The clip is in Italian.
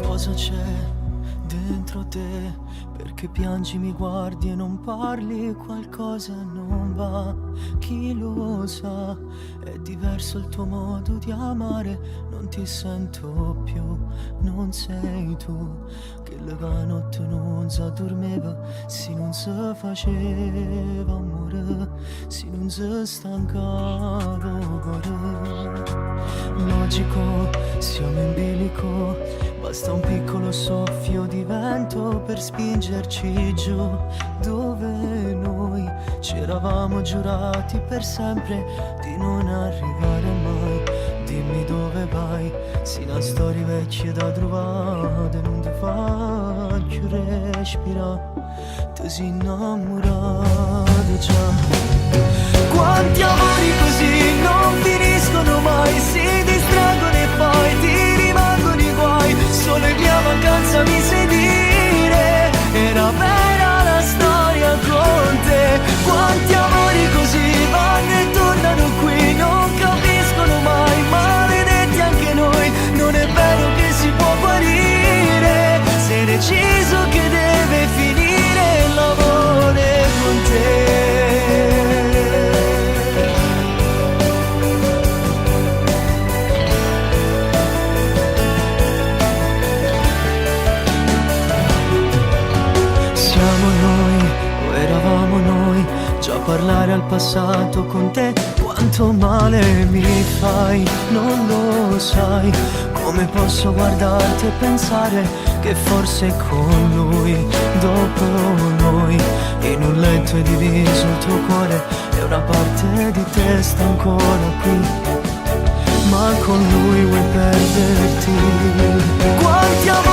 Cosa c'è dentro te? Perché piangi, mi guardi e non parli? Qualcosa non va, chi lo sa? È diverso il tuo modo di amare, non ti sento più, non sei tu. Che la notte non si addormeva, se non si faceva amore, se non si stancava cuore. Logico, siamo in bilico, basta un piccolo soffio di vento per spingerci giù, dove noi ci eravamo giurati per sempre di non arrivare mai. Dimmi dove vai, se la storia vecchia da trovare non ti fa più respirare, ti sei innamorato già. Quanti amori così non finiscono mai, si distraggono e poi ti rimangono i guai. Solo in mia vacanza mi sai dire, era vera la storia con te. Quanti amori così vanno e tornano qui, non capiscono mai, maledetti anche noi. Non è vero che si può guarire, sei deciso che deve finire l'amore con te. Già parlare al passato con te, quanto male mi fai, non lo sai. Come posso guardarti e pensare che forse con lui, dopo noi, in un letto è diviso il tuo cuore e una parte di te sta ancora qui, ma con lui vuoi perderti. Quanti amori